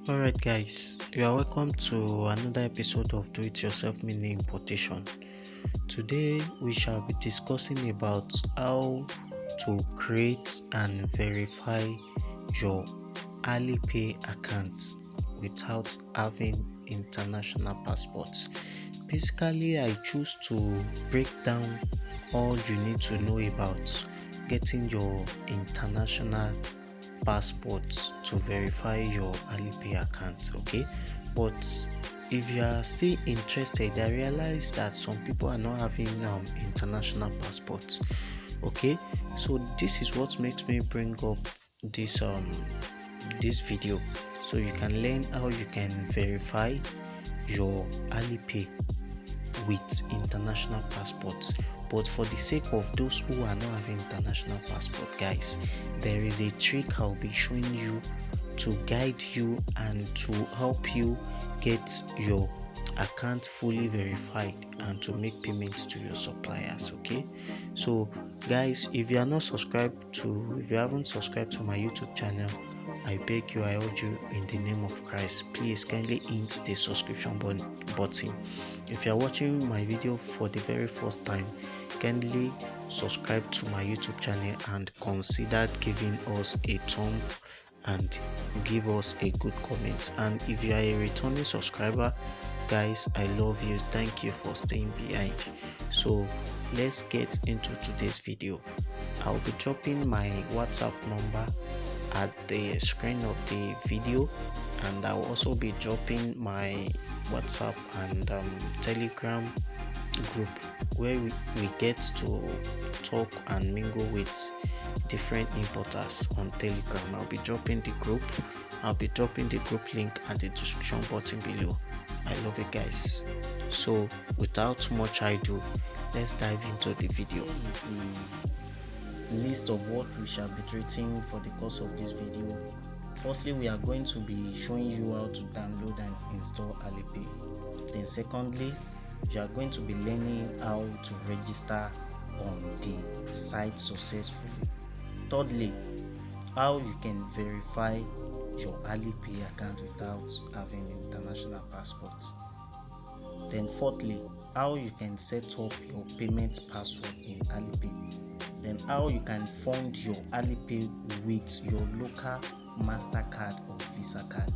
Alright guys, you are welcome to another episode of Do It Yourself Mini Importation. Today we shall be discussing about how to create and verify your Alipay account without having international passports. Basically, I choose to break down all you need to know about getting your international passports to verify your Alipay account. Okay, but if you are still interested, I realize that some people are not having international passports. Okay, so this is what makes me bring up this video, so you can learn how you can verify your Alipay with international passports. But for the sake of those who are not having international passport, guys, there is a trick I'll be showing you to guide you and to help you get your account fully verified and to make payments to your suppliers. Okay, so guys, if you haven't subscribed to my YouTube channel, I beg you, I urge you in the name of Christ, please kindly hit the subscription button. If you are watching my video for the very first time, kindly subscribe to my YouTube channel and consider giving us a thumb and give us a good comment. And if you are a returning subscriber, guys, I love you. Thank you for staying behind. So let's get into today's video. I'll be dropping my WhatsApp number at the screen of the video, and I'll also be dropping my WhatsApp and Telegram group where we get to talk and mingle with different importers on Telegram. I'll be dropping the group link at the description button below. I love it, guys. So without much ado, let's dive into the video. Here is the list of what we shall be treating for the course of this video. Firstly, we are going to be showing you how to download and install Alipay. Then secondly, you are going to be learning how to register on the site successfully. Thirdly, how you can verify your Alipay account without having international passports. Then fourthly, how you can set up your payment password in Alipay. Then how you can fund your Alipay with your local MasterCard or Visa card.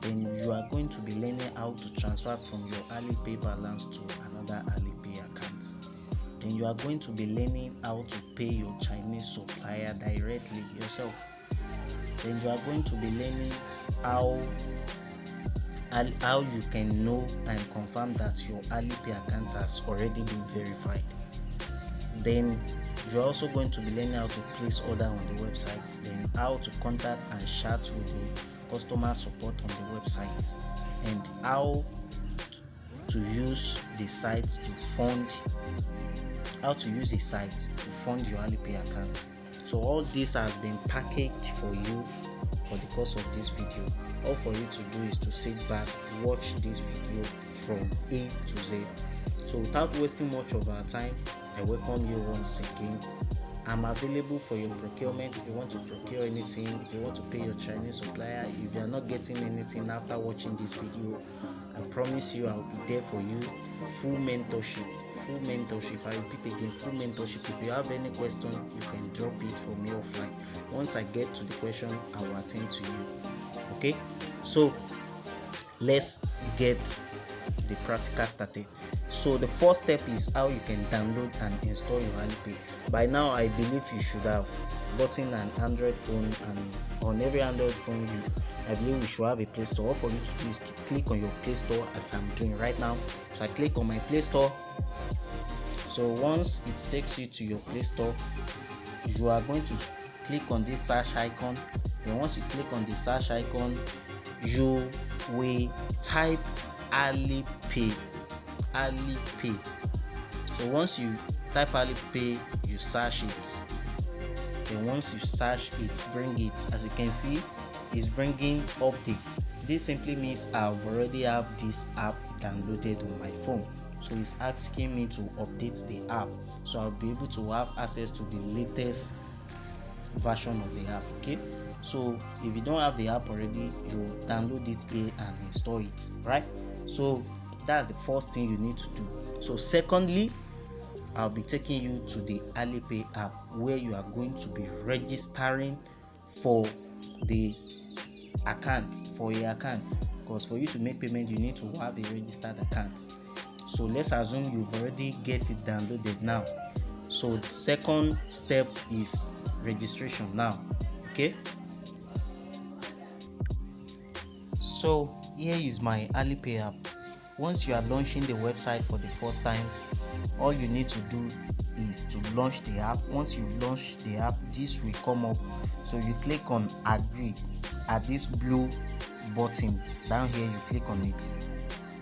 Then you are going to be learning how to transfer from your Alipay balance to another Alipay account. Then you are going to be learning how to pay your Chinese supplier directly yourself. Then you are going to be learning how you can know and confirm that your Alipay account has already been verified. Then you're also going to be learning how to place order on the website, then how to contact and chat with the customer support on the website, and how to use the site to fund your Alipay account. So all this has been packaged for you for the course of this video. All for you to do is to sit back, watch this video from A to Z. So without wasting much of our time, I welcome you once again. I'm available for your procurement. If you want to procure anything, if you want to pay your Chinese supplier, if you are not getting anything after watching this video, I promise you I'll be there for you. Full mentorship. I repeat again, full mentorship. If you have any question, you can drop it for me offline. Once I get to the question, I will attend to you. Okay, so let's get the practical started. So the first step is how you can download and install your Alipay. By now, I believe you should have gotten an Android phone, and on every Android phone, I believe we should have a Play Store. All for you to do is to click on your Play Store, as I'm doing right now. So I click on my Play Store. So once it takes you to your Play Store, you are going to click on this search icon. Then once you click on the search icon, you will type Alipay. So once you type Alipay, you search it. Then once you search it, bring it. As you can see, it's bringing updates. This simply means I've already have this app downloaded on my phone. So it's asking me to update the app, so I'll be able to have access to the latest version of the app. Okay, So if you don't have the app already, you download it here and install it, right? So that's the first thing you need to do. So secondly, I'll be taking you to the Alipay app, where you are going to be registering for the account, for your account, because for you to make payment you need to have a registered account. So let's assume you've already get it downloaded now. So the second step is registration now. Okay, so here is my Alipay app. Once you are launching the website for the first time, all you need to do is to launch the app. Once you launch the app, this will come up. So you click on agree at this blue button down here, you click on it.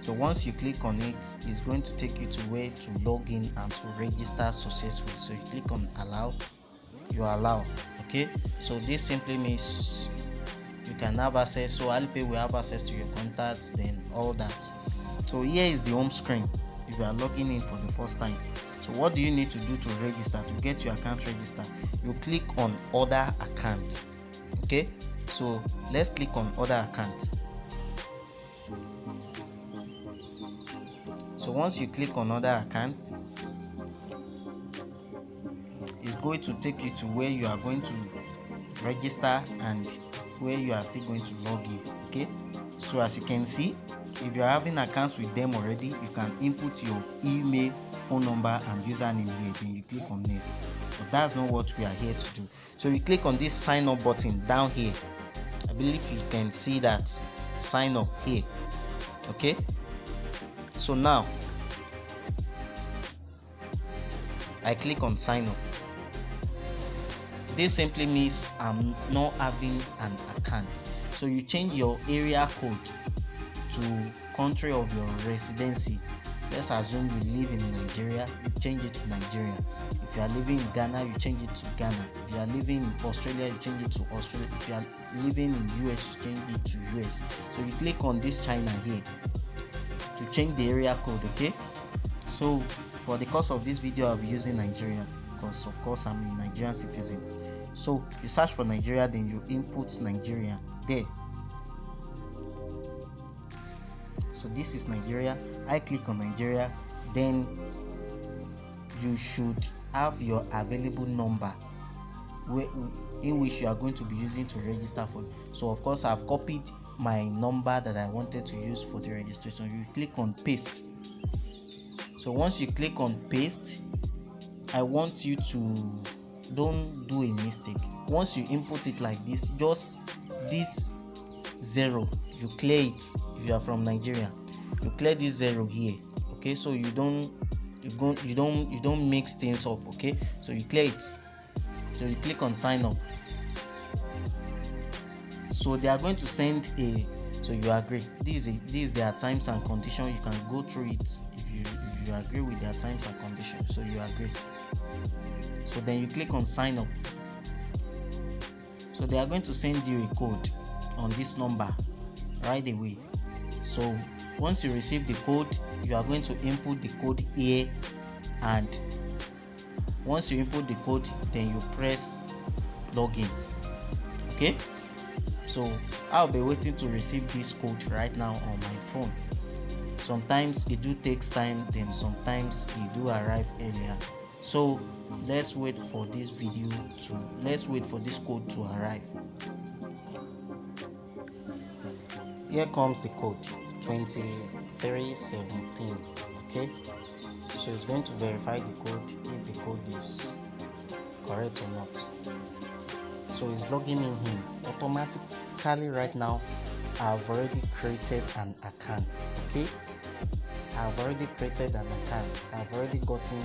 So once you click on it, it's going to take you to where to log in and to register successfully. So you click on allow, you allow. Okay, so this simply means you can have access. So Alipay will have access to your contacts, then all that. So here is the home screen if you are logging in for the first time. So what do you need to do to register, to get your account registered? You click on other accounts. Okay, so let's click on other accounts. So once you click on other accounts, it's going to take you to where you are going to register and where you are still going to log in. Okay, so as you can see, if you are having accounts with them already, you can input your email, phone number and username here, then you click on next. But that's not what we are here to do. So you click on this sign up button down here. I believe you can see that sign up here. Okay, so now I click on sign up. This simply means I'm not having an account. So you change your area code to country of your residency. Let's assume you live in Nigeria, you change it to Nigeria. If you are living in Ghana, you change it to Ghana. If you are living in Australia, you change it to Australia. If you are living in US, you change it to US. So you click on this China here to change the area code. Okay, so for the course of this video, I'll be using Nigeria because of course I'm a Nigerian citizen. So you search for Nigeria, then you input Nigeria there. So this is Nigeria. I click on Nigeria, then you should have your available number in which you are going to be using to register for. So of course I've copied my number that I wanted to use for the registration. You click on paste. So once you click on paste, I want you to don't do a mistake. Once you input it like this, just this 0, you clear it. If you are from Nigeria, you clear this 0 here. Okay, so you don't mix things up. Okay, so you clear it. So you click on sign up. So they are going to send a, so you agree. This is their terms and conditions. You can go through it if you agree with their terms and conditions. So you agree. So then you click on sign up. So they are going to send you a code on this number right away. So once you receive the code, you are going to input the code here, and once you input the code, then you press login. Okay, so I'll be waiting to receive this code right now on my phone. Sometimes it do takes time, then sometimes it do arrive earlier. So let's wait for this code to arrive. Here comes the code 2317. Okay, so it's going to verify the code if the code is correct or not. So it's logging in here automatically. Right now I've already created an account. Okay, I've already created an account. I've already gotten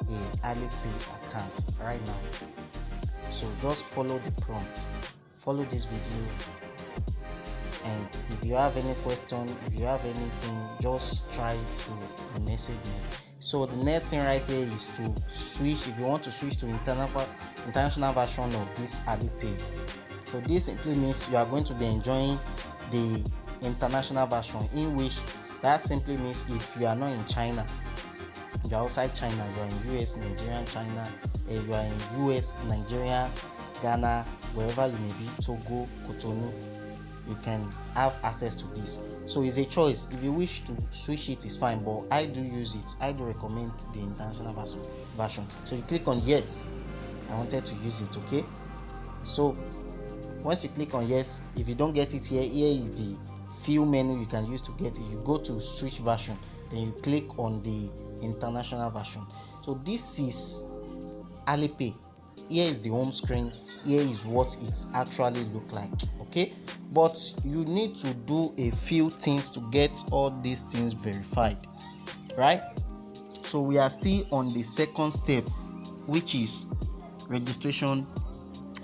a Alipay account right now. So just follow the prompt, follow this video, and if you have any question, if you have anything, just try to message me. So the next thing right here is to switch. If you want to switch to international version of this Alipay, so this simply means you are going to be enjoying the international version, in which that simply means if you are not in China, you are outside China, you are in US, Nigeria, China, you are in US, Nigeria, Ghana, wherever you may be, Togo, Cotonou, you can have access to this. So it's a choice. If you wish to switch it, it's fine, but I do use it. I do recommend the international version. So you click on yes, I wanted to use it. Okay, so once you click on yes, if you don't get it here is the fill menu you can use to get it. You go to switch version, then you click on the international version. So this is Alipay. Here is the home screen. Here is what it actually look like. Okay, but you need to do a few things to get all these things verified, right? So we are still on the second step, which is registration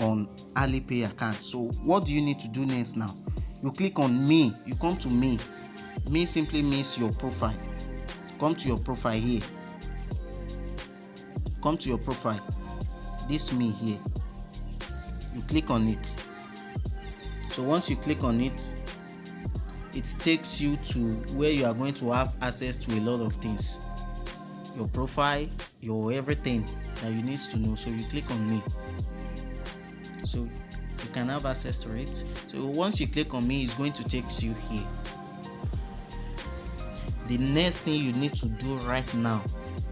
on Alipay account. So what do you need to do next? Now you click on me, you come to me. Me simply means your profile. Come to your profile here. Come to your profile. This me here. You click on it. So once you click on it, it takes you to where you are going to have access to a lot of things. Your profile, your everything that you need to know. So you click on me. So you can have access to it. So once you click on me, it's going to take you here. The next thing you need to do right now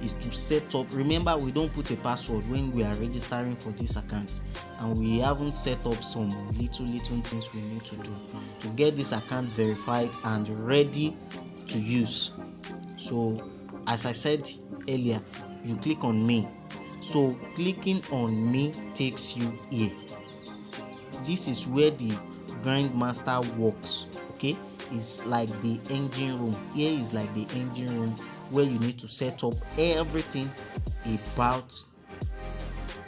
is to set up. Remember, we don't put a password when we are registering for this account, and we haven't set up some little things we need to do to get this account verified and ready to use. So as I said earlier, you click on me. So clicking on me takes you here. This is where the grandmaster works. Okay, it's like the engine room. Here is like the engine room where you need to set up everything about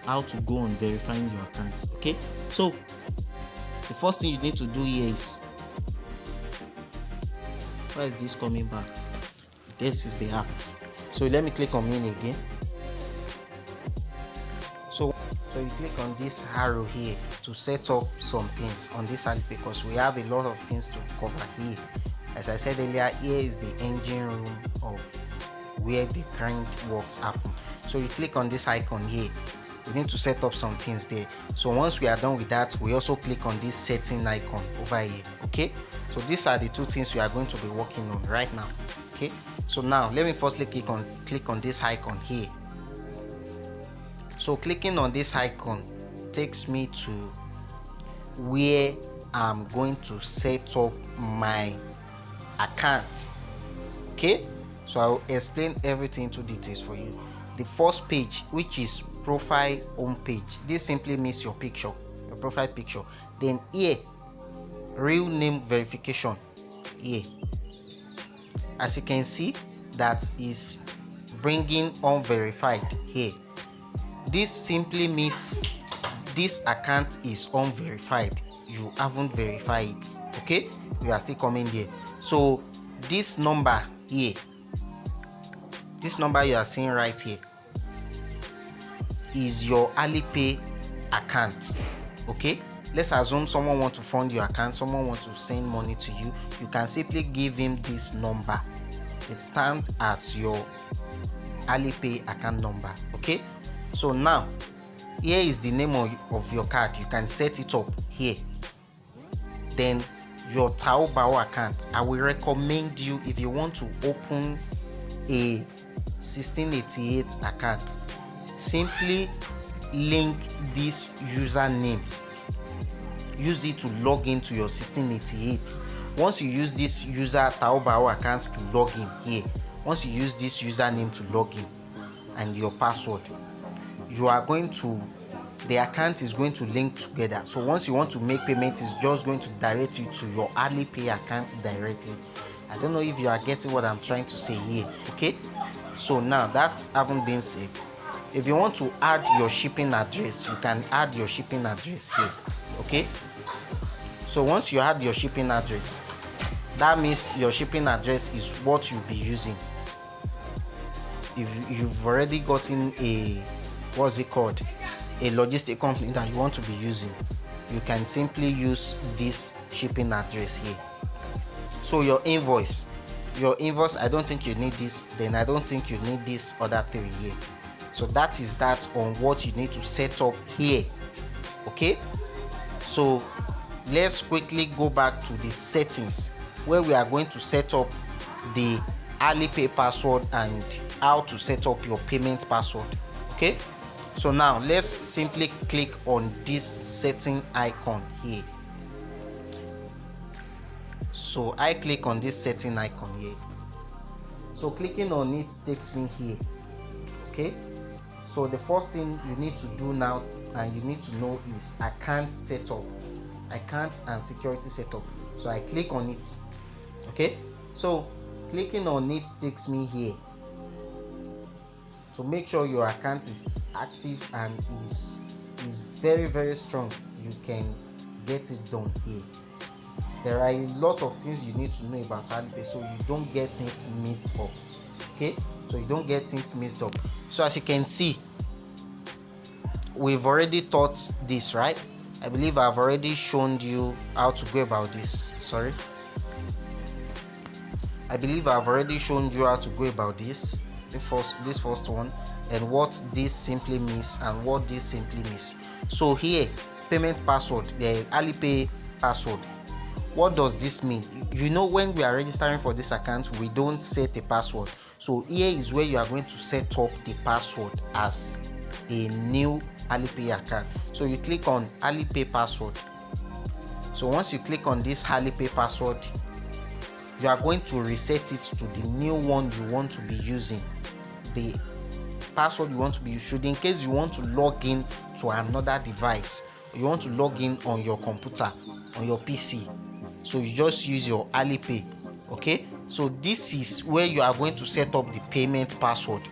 how to go on verifying your account. Okay, so the first thing you need to do here is, why is this coming back? This is the app. So let me click on me again. So you click on this arrow here to set up some things on this Alipay, because we have a lot of things to cover here. As I said earlier, here is the engine room of where the grind works happen. So you click on this icon here. We need to set up some things there. So once we are done with that, we also click on this setting icon over here. Okay, so these are the two things we are going to be working on right now. Okay, so now let me firstly click on this icon here. So clicking on this icon takes me to where I'm going to set up my account. Okay, so I'll explain everything to details for you. The first page, which is profile home page, this simply means your picture, your profile picture. Then here, real name verification. Here, as you can see, that is bringing unverified here. This simply means this account is unverified. You haven't verified it. Okay, we are still coming here. So this number here, this number you are seeing right here, is your Alipay account. Okay, let's assume someone wants to fund your account, someone wants to send money to you. You can simply give him this number. It stands as your Alipay account number. Okay, so now here is the name of your card. You can set it up here. Then your Taobao account. I will recommend you, if you want to open a 1688 account, simply link this username. Use it to log into your 1688. Once you use this user Taobao account to log in here, once you use this username to log in and your password, you are going to, the account is going to link together. So once you want to make payment, it's just going to direct you to your Alipay account directly. I don't know if you are getting what I'm trying to say here. Okay, so now that's having been said, if you want to add your shipping address, you can add your shipping address here. Okay, so once you add your shipping address, that means your shipping address is what you'll be using. If you've already gotten a, what's it called, a logistic company that you want to be using, you can simply use this shipping address here. So your invoice, I don't think you need this, then I don't think you need this other three here. So that is that on what you need to set up here. Okay, so let's quickly go back to the settings where we are going to set up the Alipay password and how to set up your payment password. Okay, so now let's simply click on this setting icon here. So I click on this setting icon here. So clicking on it takes me here. Okay, so the first thing you need to do now and you need to know is account setup, account and security setup. So I click on it. Okay, so clicking on it takes me here. So make sure your account is active and is very strong. You can get it done here. There are a lot of things you need to know about Alipay so you don't get things mixed up. Okay, so you don't get things mixed up. So as you can see, we've already taught this, right? I believe I've already shown you how to go about this. I believe I've already shown you how to go about this first one, and what this simply means and what this simply means. So here, payment password, the Alipay password. What does this mean? You know, when we are registering for this account, we don't set a password. So here is where you are going to set up the password as a new Alipay account. So you click on Alipay password. So once you click on this Alipay password, you are going to reset it to the new one you want to be using. The password you want to be using, in case you want to log in to another device, you want to log in on your computer, on your PC. So you just use your Alipay. Okay, so this is where you are going to set up the payment password.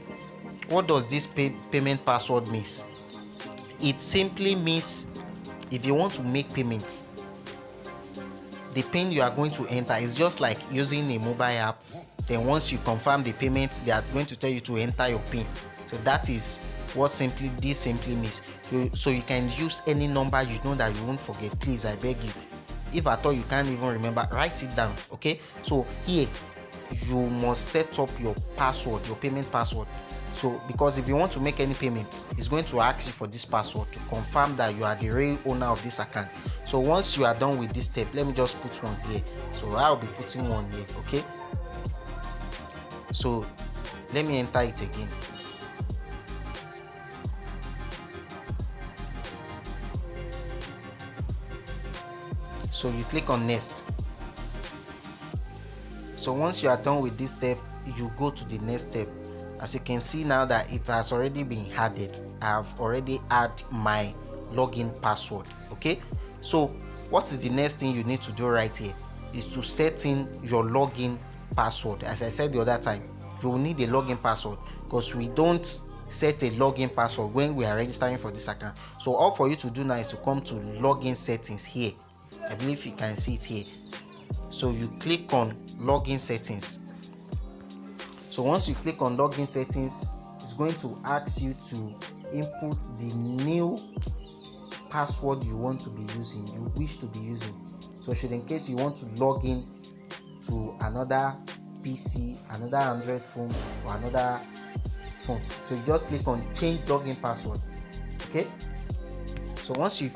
What does this payment password mean? It simply means if you want to make payments, the pin you are going to enter is just like using a mobile app. Then once you confirm the payment, they are going to tell you to enter your pin. So that is what this simply means. So you can use any number you know that you won't forget. Please, I beg you. If at all you can't even remember, write it down. Okay, so here you must set up your password, your payment password. So because if you want to make any payments, it's going to ask you for this password to confirm that you are the real owner of this account. So once you are done with this step, let me just put one here. So I'll be putting one here. Okay, so let me enter it again. So you click on next. So once you are done with this step, you go to the next step. As you can see now that it has already been added, I've already added my login password. Okay, so what is the next thing you need to do right here is to set in your login password. As I said the other time, you will need a login password because we don't set a login password when we are registering for this account. So all for you to do now is to come to login settings here. I believe you can see it here. So you click on login settings. So once you click on login settings, it's going to ask you to input the new password you want to be using, you wish to be using. So should in case you want to log in to another PC, another Android phone or another phone, so you just click on change login password. Okay, so once you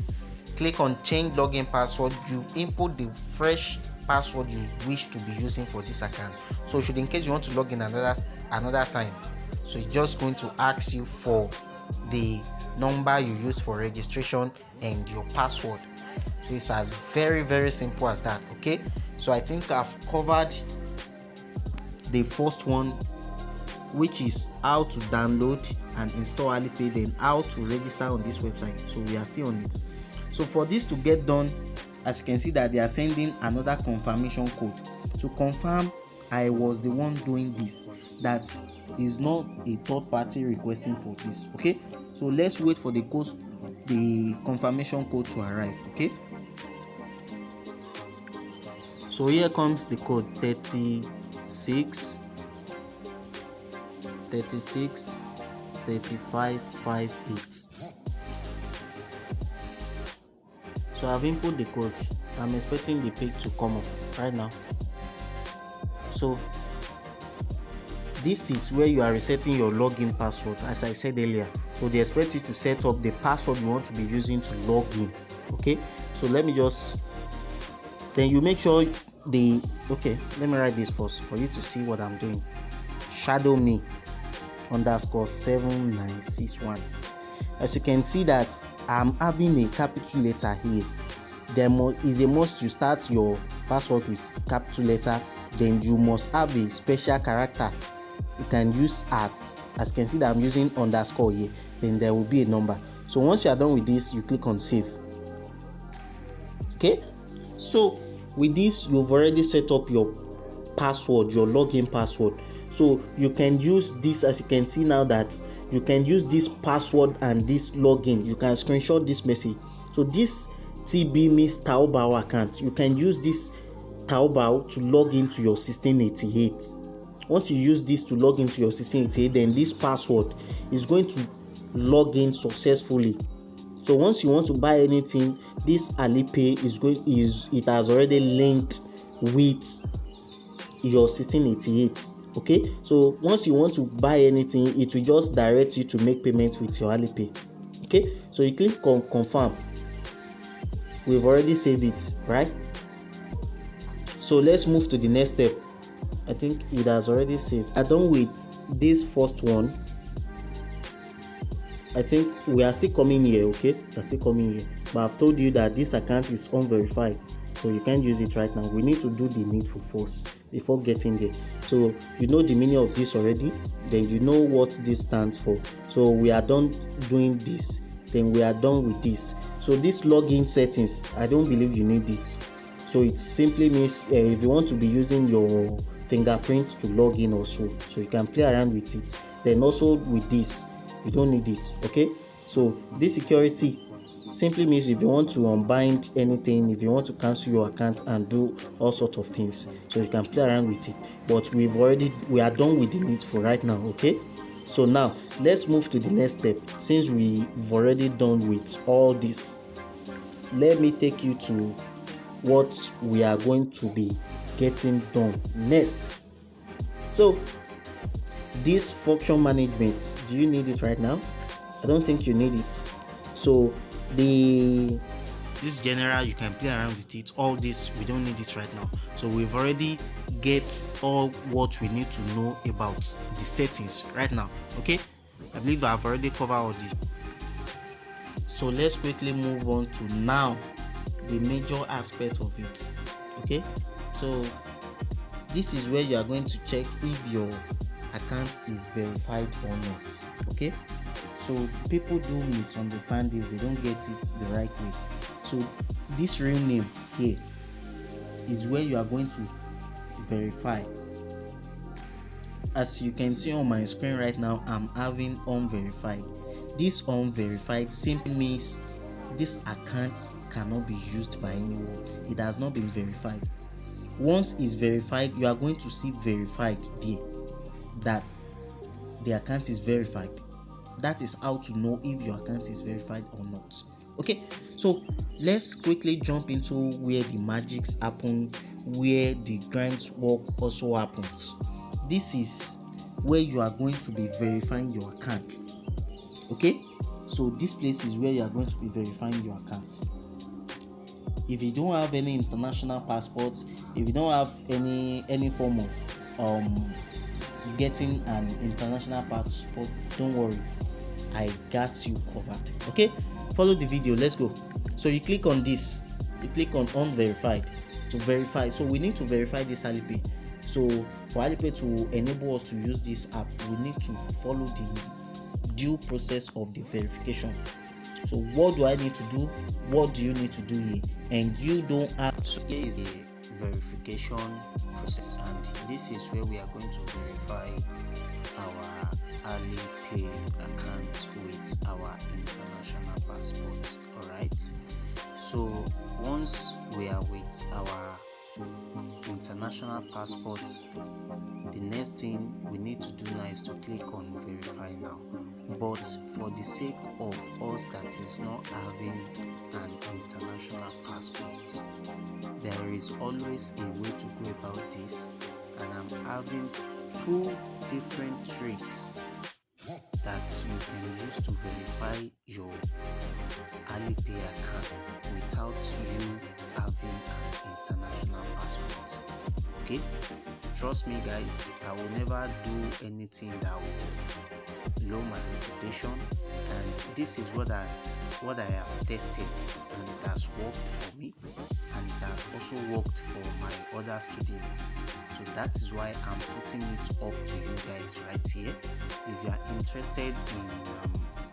click on change login password, you input the fresh password you wish to be using for this account. So should in case you want to log in another time, so it's just going to ask you for the number you use for registration and your password. So it's as very simple as that. Okay, so I think I've covered the first one, which is how to download and install Alipay, then how to register on this website. So we are still on it. So for this to get done, as you can see that they are sending another confirmation code to confirm I was the one doing this, that is not a third party requesting for this. Okay, so let's wait for the confirmation code to arrive. Okay, so here comes the code 36 3558. So I've input the code. I'm expecting the page to come up right now. So this is where you are resetting your login password, as I said earlier. So they expect you to set up the password you want to be using to log in. Okay, so let me just, then you make sure okay, let me write this first for you to see what I'm doing. Shadow me _7961. As you can see that I'm having a capital letter here. There is a must you start your password with capital letter, then you must have a special character you can use at. As you can see that I'm using underscore here, then there will be a number. So once you are done with this, you click on save. Okay, so with this you've already set up your password, your login password. So you can use this, as you can see now that you can use this password and this login. You can screenshot this message. So this TB means Taobao account. You can use this Taobao to log into your 1688. Once you use this to log into your 1688, then this password is going to log in successfully. So once you want to buy anything, this Alipay it has already linked with your 1688. Okay, so once you want to buy anything, it will just direct you to make payments with your Alipay. Okay, so you click on confirm. We've already saved it, right? So let's move to the next step. I think it has already saved. I'm done with this first one. I think we are still coming here. Okay, we are still coming here, but I've told you that this account is unverified, so you can't use it right now. We need to do the needful first before getting there. So you know the meaning of this already, then you know what this stands for. So we are done doing this, then we are done with this. So this login settings, I don't believe you need it. So it simply means if you want to be using your fingerprint to log in also, so you can play around with it. Then also with this, you don't need it. Okay, so this security simply means if you want to unbind anything, if you want to cancel your account and do all sorts of things, so you can play around with it. But we are done with the needful right now. Okay, so now let's move to the next step. Since we've already done with all this, let me take you to what we are going to be getting done next. So this function management, do you need it right now? I don't think you need it. So this general, you can play around with it. All this, we don't need it right now. So we've already get all what we need to know about the settings right now. Okay, I believe I've already covered all this. So let's quickly move on to now the major aspect of it. Okay, so this is where you are going to check if your account is verified or not. Okay, so people do misunderstand this, they don't get it the right way. So this real name here is where you are going to verify. As you can see on my screen right now, I'm having unverified. This unverified simply means this account cannot be used by anyone. It has not been verified. Once it's verified, you are going to see verified there, that the account is verified. That is how to know if your account is verified or not. Okay, so let's quickly jump into where the magics happen, where the grants work also happens. This is where you are going to be verifying your account. Okay, so this place is where you are going to be verifying your account. If you don't have any international passports, if you don't have any form of getting an international passport, don't worry, I got you covered. Okay, follow the video, let's go. So you click on this, you click on unverified to verify. So we need to verify this Alipay. So for Alipay to enable us to use this app, we need to follow the due process of the verification. So what do I need to do? What do you need to do here? And you don't have. So here is the verification process, and this is where we are going to verify our Alipay account with our international passports. Alright, so once we are with our international passports, the next thing we need to do now is to click on verify now. But for the sake of us that is not having an international passport, there is always a way to go about this, and I'm having two different tricks that that you can use to verify your Alipay account without you having an international passport. Okay, trust me guys, I will never do anything that will lower my reputation, and this is what I have tested, and it has worked for me, and it has also worked for my other students. So that is why I'm putting it up to you guys right here. If you are interested in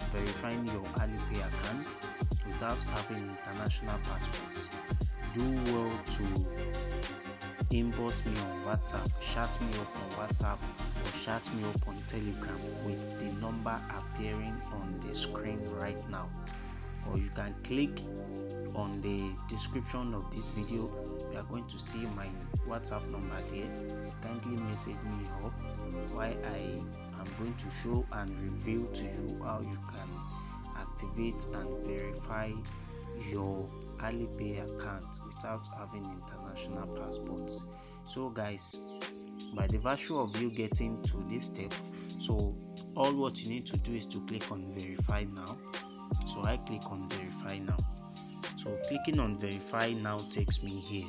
verifying your Alipay account without having international passports, do well to inbox me on WhatsApp, chat me up on WhatsApp, or chat me up on Telegram with the number appearing on the screen right now. Or you can click on the description of this video. You are going to see my WhatsApp number there. Kindly message me up while I am going to show and reveal to you how you can activate and verify your Alipay account without having international passports. So guys, by the virtue of you getting to this step, so all what you need to do is to click on verify now. So I click on verify now. So clicking on verify now takes me here.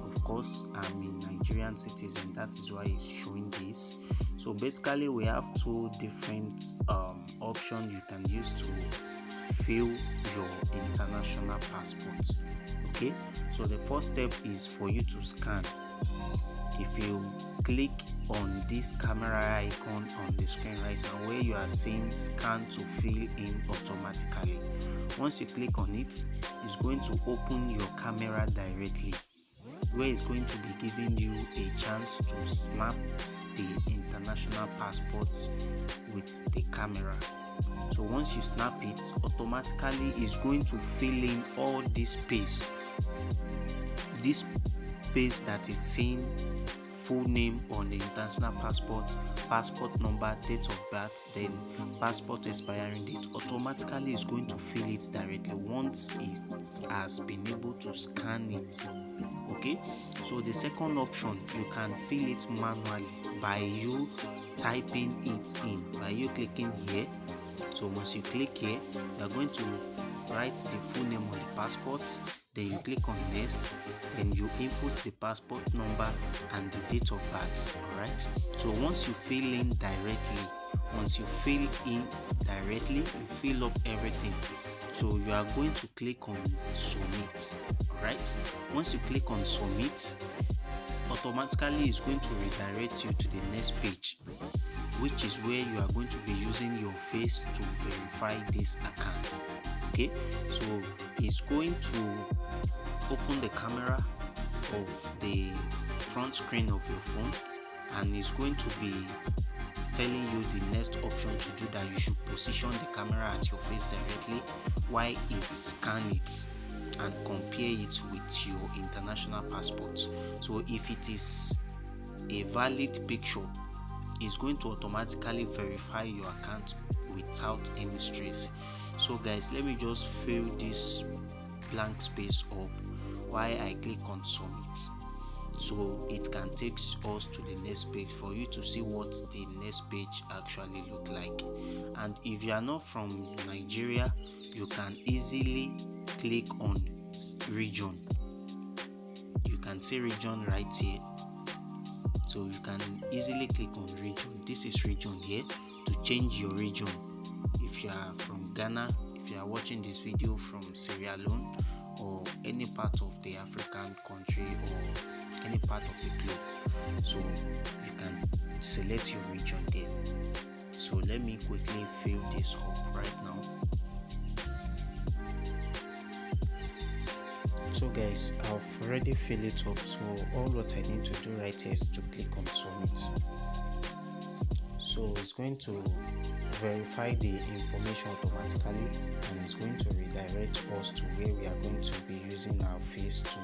Of course, I'm a Nigerian citizen, that is why it's showing this. So basically we have two different options you can use to fill your international passport. Okay, so the first step is for you to scan. If you click on this camera icon on the screen right now where you are seeing scan to fill in automatically, once you click on it, it's going to open your camera directly, where it's going to be giving you a chance to snap the international passport with the camera. So once you snap it, automatically it's going to fill in all this space that is saying full name on the international passport, passport number, date of birth, then passport expiring date. Automatically is going to fill it directly once it has been able to scan it. Okay, so the second option, you can fill it manually by you typing it in, by you clicking here. So once you click here, you are going to write the full name on the passport, then you click on next, then you input the passport number and the date of birth. Alright, so once you fill in directly, you fill up everything. So you are going to click on submit. Alright, once you click on submit, automatically it's going to redirect you to the next page, which is where you are going to be using your face to verify this account. Okay, so it's going to open the camera of the front screen of your phone, and it's going to be telling you the next option to do, that you should position the camera at your face directly while it scans it and compare it with your international passport. So if it is a valid picture, it's going to automatically verify your account without any stress. So guys, let me just fill this blank space up while I click on submit, so it can take us to the next page for you to see what the next page actually look like. And if you are not from Nigeria, you can easily click on region. You can see region right here, so you can easily click on region. This is region here to change your region. If you are from Ghana, if you are watching this video from Sierra Leone, or any part of the African country, or any part of the globe, so you can select your region there. So let me quickly fill this up right now. So guys, I've already filled it up, so all what I need to do right here is to click on submit. So it's going to verify the information automatically, and it's going to redirect us to where we are going to be using our face to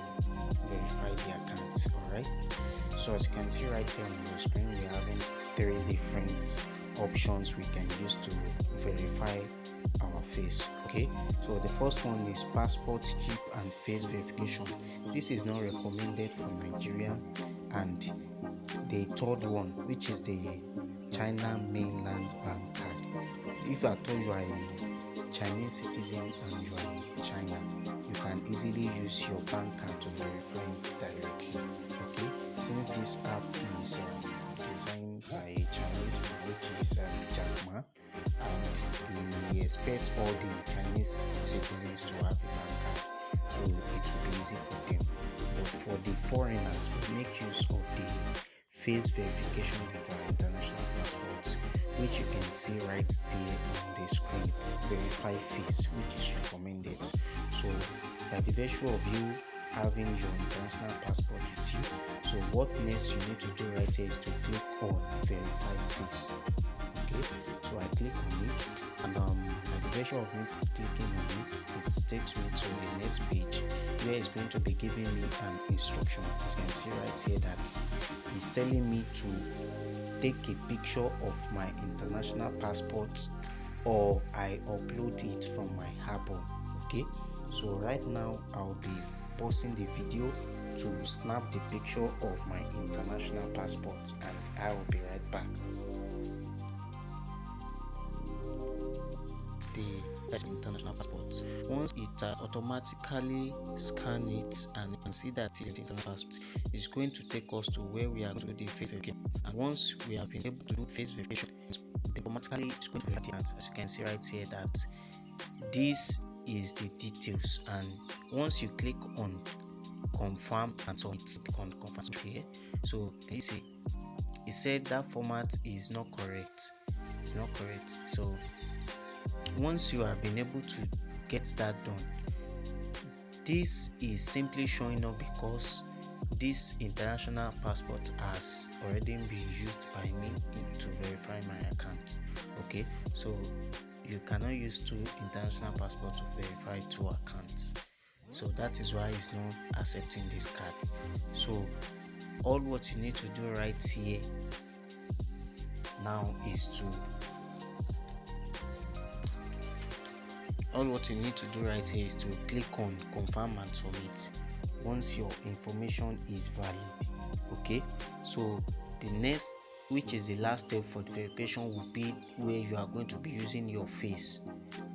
verify the account. Alright, so as you can see right here on your screen, we are having 3 different options we can use to verify our face. Okay, so the first one is passport chip and face verification. This is not recommended for Nigeria. And the third one, which is the China mainland bank card, if at all you are a Chinese citizen and you are in China, you can easily use your bank card to verify it directly. Okay, since this app is designed by a Chinese man, which is Jack Ma, and he expects all the Chinese citizens to have a bank card, so it will be easy for them. But for the foreigners, we make use of the face verification with our international passports, which you can see right there on the screen. Verify face, which is recommended. So by the virtue of you having your international passport with you, so what next you need to do right here is to click on verify face. Okay, so I click on it, and by the virtue of me clicking on it, it takes me to the next page where it's going to be giving me an instruction. As you can see right here that it's telling me to take a picture of my international passport, or I upload it from my 𝐿. Okay, so right now I'll be pausing the video to snap the picture of my international passport, and I will be right back. The international passport, once it automatically scan it and you can see that it's international passport, is going to take us to where we are going to do the face verification. And once we have been able to do face verification, automatically it's going to verify it. As you can see right here that this is the details, and once you click on confirm and submit, on confirm here, so you see it said that format is not correct. It's not correct. So once you have been able to get that done, this is simply showing up because this international passport has already been used by me to verify my account. Okay, so you cannot use two international passports to verify two accounts, so that is why it's not accepting this card. So all what you need to do right here now is to click on confirm and submit once your information is valid. Okay, so the next, which is the last step for the verification, will be where you are going to be using your face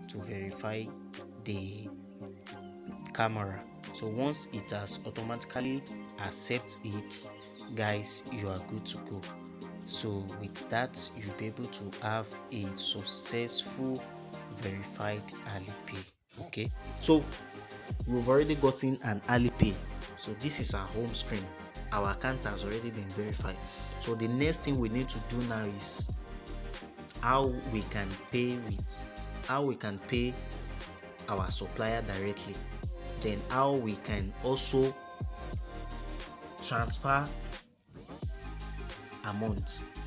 to verify the camera. So once it has automatically accept it, guys, you are good to go. So with that, you'll be able to have a successful verified Alipay. Okay, so we've already gotten an Alipay. So this is our home screen. Our account has already been verified. So the next thing we need to do now is how we can pay our supplier directly, then how we can also transfer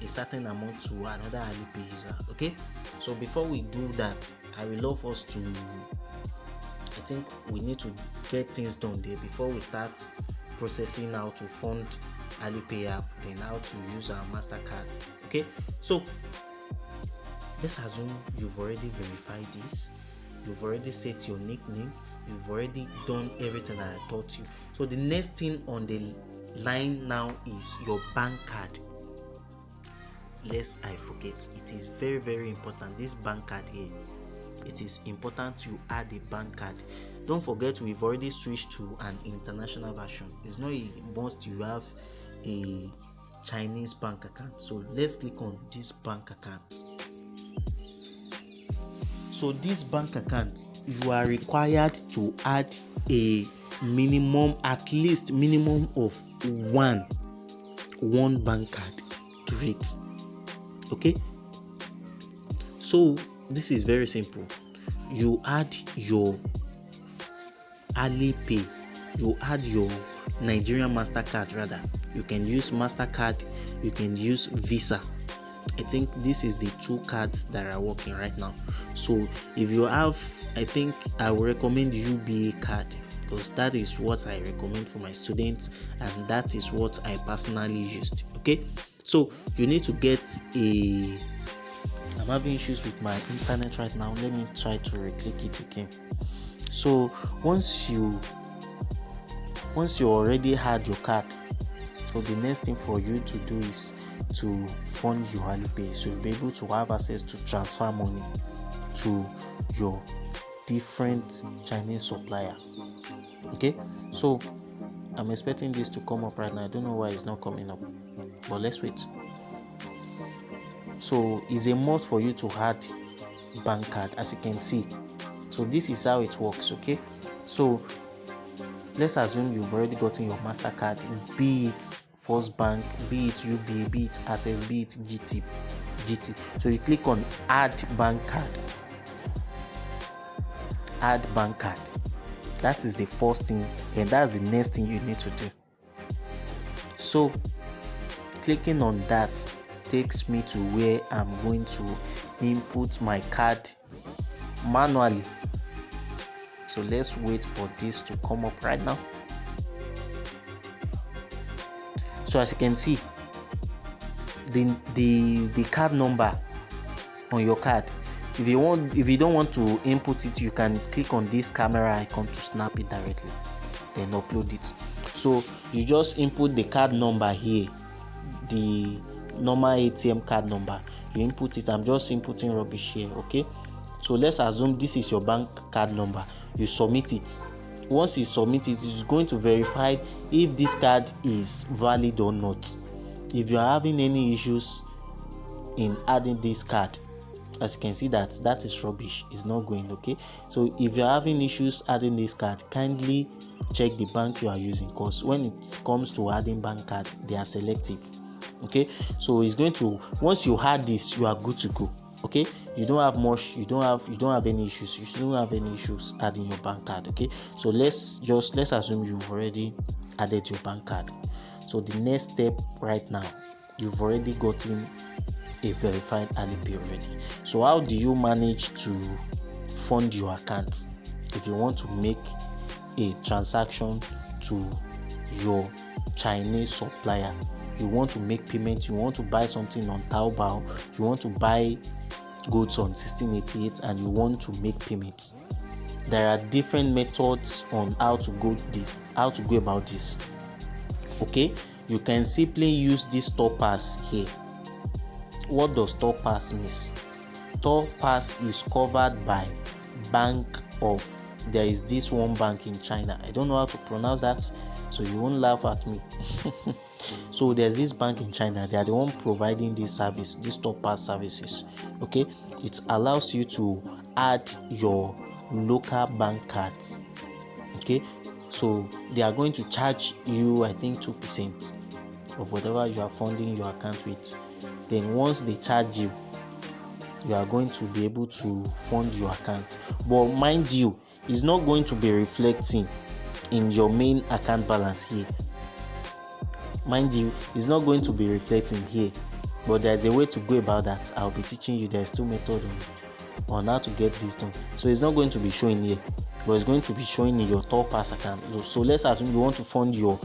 a certain amount to another Alipay user. Okay, so before we do that, I will love us to, I think we need to get things done there before we start processing how to fund Alipay app, then how to use our MasterCard. Okay, so let's assume you've already verified this, you've already set your nickname, you've already done everything that I taught you. So the next thing on the line now is your bank card. Lest I forget, it is very, very important. This bank card here, it is important you add a bank card. Don't forget, we've already switched to an international version. It's not a must you have a Chinese bank account. So let's click on this bank account. So this bank account, you are required to add a minimum, at least minimum of one bank card to it. Okay, so this is very simple. You add your Alipay, you add your Nigerian MasterCard, rather. You can use MasterCard, you can use Visa. I think this is the two cards that are working right now. So if you have, I think I will recommend 𝐷𝐵A card, because that is what I recommend for my students, and that is what I personally used. Okay, so you need to get a, I'm having issues with my internet right now. Let me try to re-click it again. So once you already had your card, so the next thing for you to do is to fund your Alipay. So you'll be able to have access to transfer money. to your different Chinese supplier. Okay, so I'm expecting this to come up right now. I don't know why it's not coming up, but let's wait. So it's a must for you to add bank card, as you can see. So this is how it works. Okay, so let's assume you've already gotten your MasterCard, be it First Bank, be it UBA, be it Access, be it GT. So you click on add bank card. Add bank card. That is the first thing, and that's the next thing you need to do. So clicking on that takes me to where I'm going to input my card manually. So let's wait for this to come up right now. So as you can see, the card number on your card, if you don't want to input it, you can click on this camera icon to snap it directly, then upload it. So you just input the card number here, the normal ATM card number. You input it. I'm just inputting rubbish here. Okay, so let's assume this is your bank card number. You submit it. Once you submit it, it's going to verify if this card is valid or not. If you are having any issues in adding this card, as you can see, that is rubbish, it's not going. Okay, so if you're having issues adding this card, kindly check the bank you are using, because when it comes to adding bank card, they are selective. Okay, so it's going to, once you add this, you are good to go. Okay, you don't have any issues. You don't have any issues adding your bank card. Okay, so let's assume you've already added your bank card. So the next step right now, you've already gotten a verified Alipay already. So how do you manage to fund your account if you want to make a transaction to your Chinese supplier? You want to make payment, you want to buy something on Taobao, you want to buy goods on 1688, and you want to make payments. There are different methods on how to go about this. Okay, you can simply use this store pass here. What does store pass mean? Store pass is covered by bank of, there is this one bank in China. I don't know how to pronounce that, so you won't laugh at me. So there's this bank in China. They are the one providing this service, this store pass services. Okay, it allows you to add your local bank cards. Okay, so they are going to charge you, I think, 2% of whatever you are funding your account with. Then once they charge you, you are going to be able to fund your account. But mind you, it's not going to be reflecting in your main account balance here. Mind you, it's not going to be reflecting here, but there's a way to go about that. I'll be teaching you. There's two methods on how to get this done. So it's not going to be showing here, but it's going to be showing in your top pass account. So let's assume you want to fund your